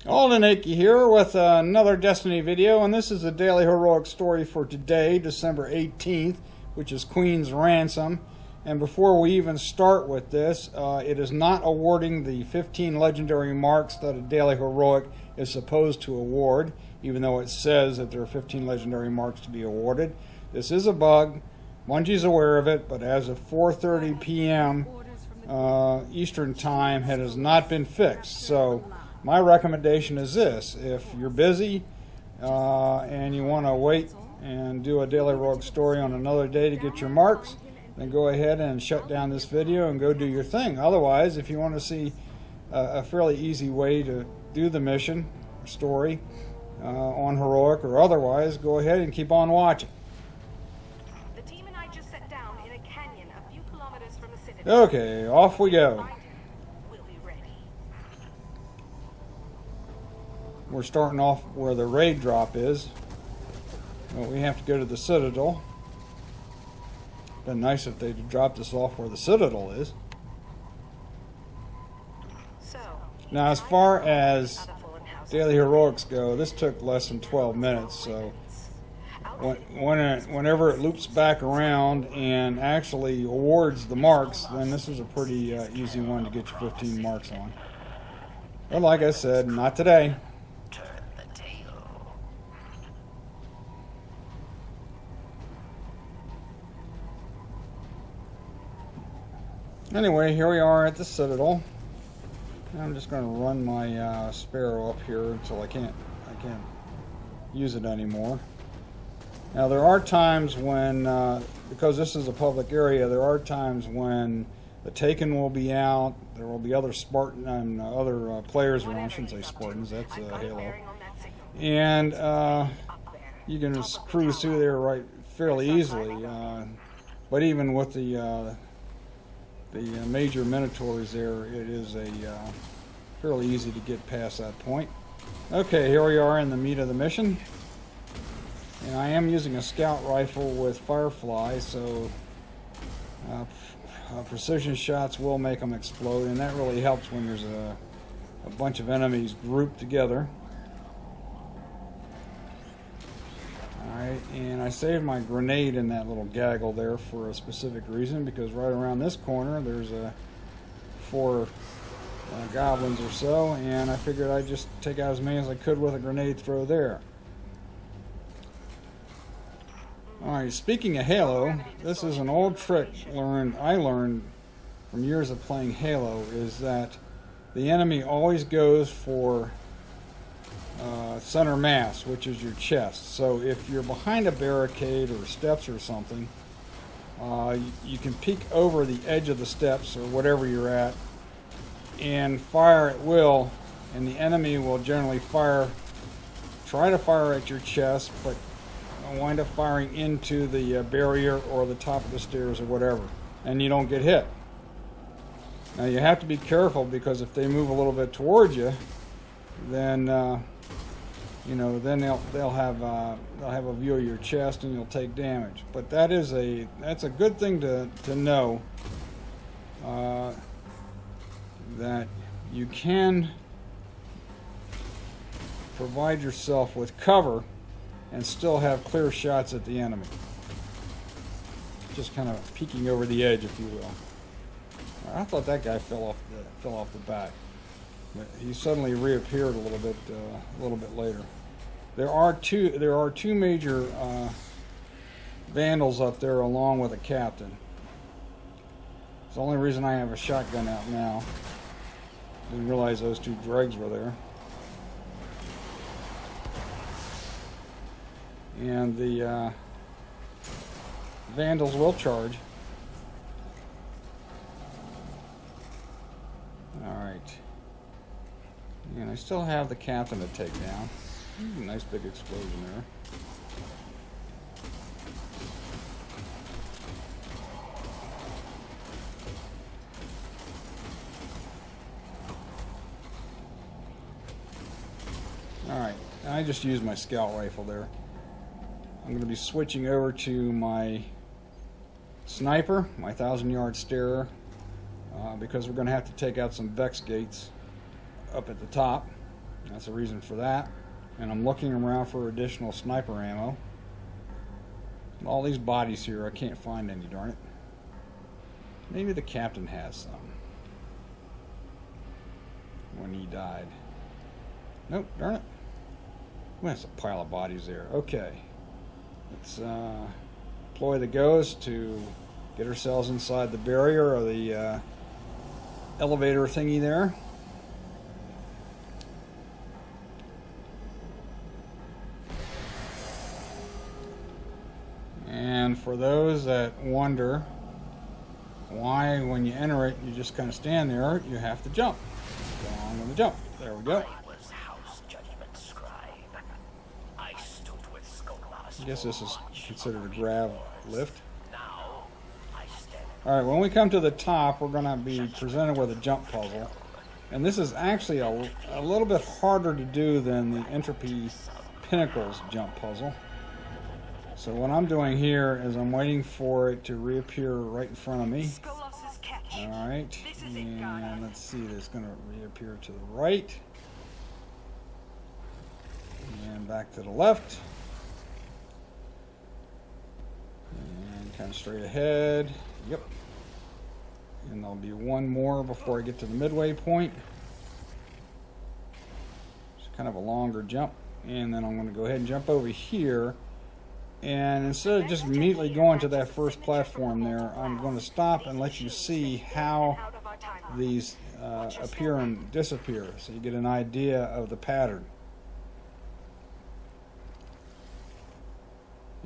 Alden Akey here with another Destiny video, and this is the daily heroic story for today, December 18th, which is Queen's Ransom. And before we even start with this, it is not awarding the 15 legendary marks that a daily heroic is supposed to award, even though it says that there are 15 legendary marks to be awarded. This is a bug. Bungie's aware of it, but as of 4:30 p.m. Eastern Time, it has not been fixed. So my recommendation is this: if you're busy and you want to wait and do a daily heroic story on another day to get your marks, then go ahead and shut down this video and go do your thing. Otherwise, if you want to see a fairly easy way to do the mission story on heroic or otherwise, go ahead and keep on watching. The team and I just set down in a canyon a few kilometers from the citadel. Okay, off we go. We'll be ready. We're starting off where the raid drop is. Well, we have to go to the citadel. Been nice if they'd dropped us off where the citadel is. So, Now, as far as daily heroics go, this took less than 12 minutes, so whenever it loops back around and actually awards the marks, then this is a pretty easy one to get your 15 marks on. But like I said, not today. Anyway, here we are at the Citadel. I'm just going to run my Sparrow up here until I can't use it anymore. Now there are times when, because this is a public area, there are times when the Taken will be out. There will be other Spartan and other players around. I shouldn't say Spartans. That's Halo. And you can just cruise through there fairly easily. But even with the major Minotaurs there, it is fairly easy to get past that point. Okay, here we are in the meat of the mission. And I am using a scout rifle with Firefly, so precision shots will make them explode, and that really helps when there's a bunch of enemies grouped together. Alright, and I saved my grenade in that little gaggle there for a specific reason, because right around this corner there's 4 goblins or so, and I figured I'd just take out as many as I could with a grenade throw there. Alright, speaking of Halo, this is an old trick I learned from years of playing Halo, is that the enemy always goes for center mass, which is your chest. So if you're behind a barricade or steps or something, you can peek over the edge of the steps or whatever you're at and fire at will, and the enemy will generally try to fire at your chest, but wind up firing into the barrier or the top of the stairs or whatever, and you don't get hit. Now you have to be careful, because if they move a little bit towards you, then then they'll have a view of your chest and you'll take damage. But that's a good thing to know, that you can provide yourself with cover and still have clear shots at the enemy. Just kind of peeking over the edge, if you will. I thought that guy fell off the back, but he suddenly reappeared a little bit later. There are two major vandals up there, along with a captain. It's the only reason I have a shotgun out now. Didn't realize those 2 dregs were there. And the vandals will charge. Alright. And I still have the captain to take down. Nice big explosion there. Alright, I just used my scout rifle there. I'm going to be switching over to my sniper, my 1,000-yard starer, because we're going to have to take out some Vex gates up at the top. That's the reason for that. And I'm looking around for additional sniper ammo. All these bodies here, I can't find any, darn it. Maybe the captain has some. When he died. Nope, darn it. Well, that's a pile of bodies there. Okay. Let's deploy the ghost to get ourselves inside the barrier or the elevator thingy there. And for those that wonder why when you enter it you just kind of stand there, you have to jump. So I'm going to jump. There we go. I guess this is considered a grab lift. Alright, when we come to the top, we're going to be presented with a jump puzzle. And this is actually a little bit harder to do than the Entropy Pinnacles jump puzzle. So what I'm doing here is I'm waiting for it to reappear right in front of me. Alright, and let's see, it's going to reappear to the right. And back to the left. And kind of straight ahead. Yep. And there'll be one more before I get to the midway point. It's kind of a longer jump. And then I'm going to go ahead and jump over here. And instead of just immediately going to that first platform there, I'm going to stop and let you see how these appear and disappear, so you get an idea of the pattern.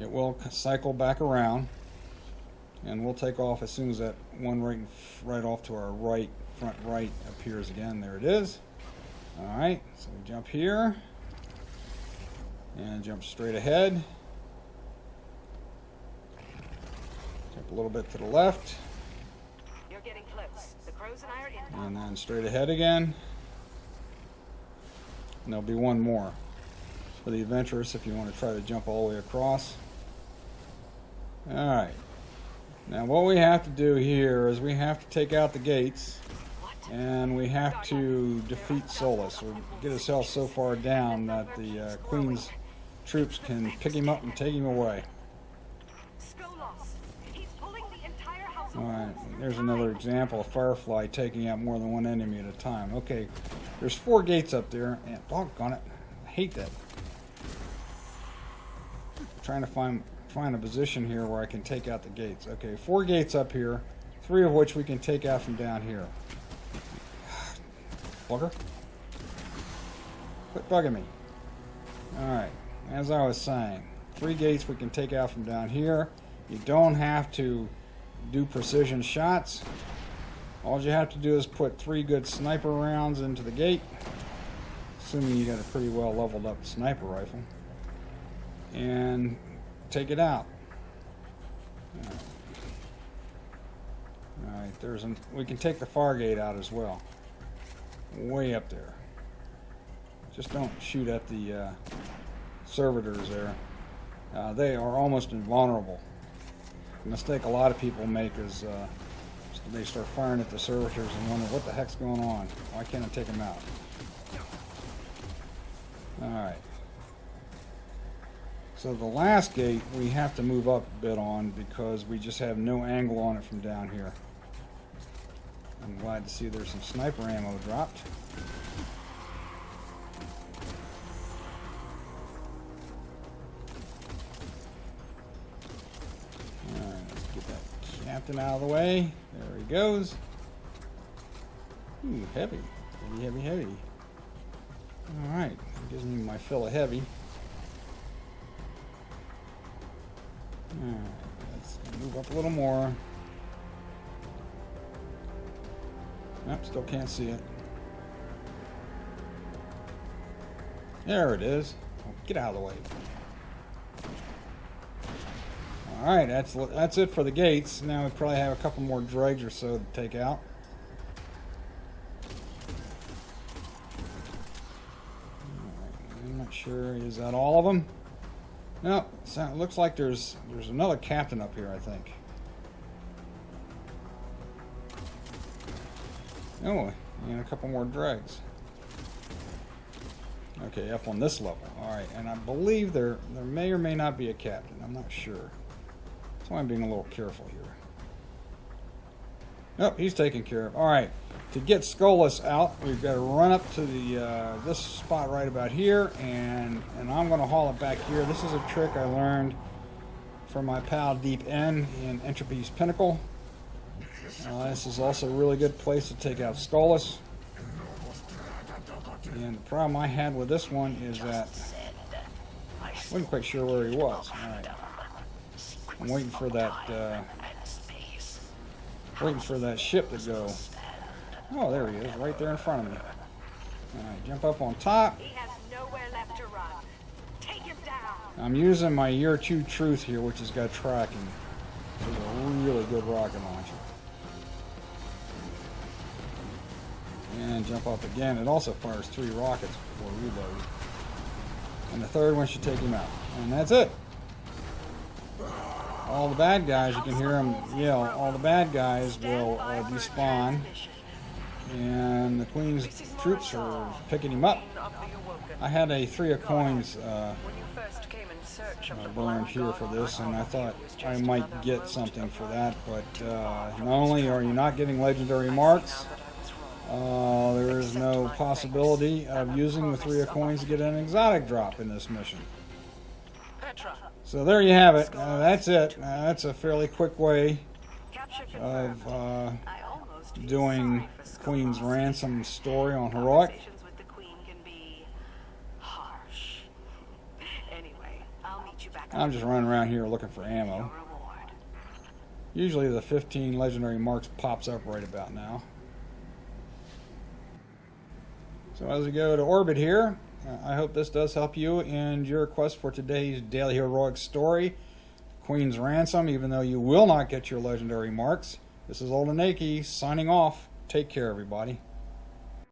It will cycle back around, and we'll take off as soon as that one right off to our right, front right, appears again. There it is. Alright, so we jump here, and jump straight ahead. Jump a little bit to the left. You're getting close. The crows and I are in. And then straight ahead again. And there'll be one more for the adventurous if you want to try to jump all the way across. Alright. Now what we have to do here is we have to take out the gates. And we have to defeat Solus, or get ourselves so far down that the Queen's troops can pick him up and take him away. Alright, there's another example of Firefly taking out more than one enemy at a time. Okay, there's 4 gates up there, and doggone it, I hate that. I'm trying to find a position here where I can take out the gates. Okay, 4 gates up here, 3 of which we can take out from down here. Bugger. Quit bugging me. Alright, as I was saying, 3 gates we can take out from down here. You don't have to do precision shots. All you have to do is put 3 good sniper rounds into the gate, assuming you got a pretty well leveled up sniper rifle, and take it out. Alright, we can take the far gate out as well. Way up there. Just don't shoot at the servitors there. They are almost invulnerable. The mistake a lot of people make is they start firing at the servitors and wonder what the heck's going on. Why can't I take them out? Alright. So the last gate we have to move up a bit on because we just have no angle on it from down here. I'm glad to see there's some sniper ammo dropped. Captain out of the way. There he goes. Ooh, heavy. Heavy, heavy, heavy. Alright, gives me my fill of heavy. Alright, let's move up a little more. Nope, still can't see it. There it is. Oh, get out of the way. Alright, that's it for the gates. Now we probably have a couple more dregs or so to take out. Alright, I'm not sure. Is that all of them? No, it looks like there's another captain up here, I think. Oh, and a couple more dregs. Okay, up on this level. Alright, and I believe there may or may not be a captain. I'm not sure. So I'm being a little careful here. Oh, he's taken care of. Alright, to get Skolas out, we've got to run up to the this spot right about here, and I'm going to haul it back here. This is a trick I learned from my pal Deep N in Entropy's Pinnacle. This is also a really good place to take out Skolas. And the problem I had with this one is that I wasn't quite sure where he was. Alright. I'm waiting for that ship to go. Oh, there he is, right there in front of me. Alright, jump up on top. He has nowhere left to run. Take him down. I'm using my Year 2 Truth here, which has got tracking. It's a really good rocket launcher. And jump up again. It also fires 3 rockets before reload. And the third one should take him out. And that's it. All the bad guys, you can hear them yell, all the bad guys will despawn. And the Queen's troops are picking him up. I had a 3 of coins burned here for this, and I thought I might get something for that. But not only are you not getting legendary marks, there is no possibility of using the 3 of coins to get an exotic drop in this mission. So there you have it. That's it. That's a fairly quick way of doing Queen's Ransom story on Heroic. I'm just running around here looking for ammo. Usually the 15 legendary marks pops up right about now. So as we go to orbit here, I hope this does help you in your quest for today's Daily Heroic story, Queen's Ransom, even though you will not get your legendary marks. This is Old Anaki signing off. Take care, everybody.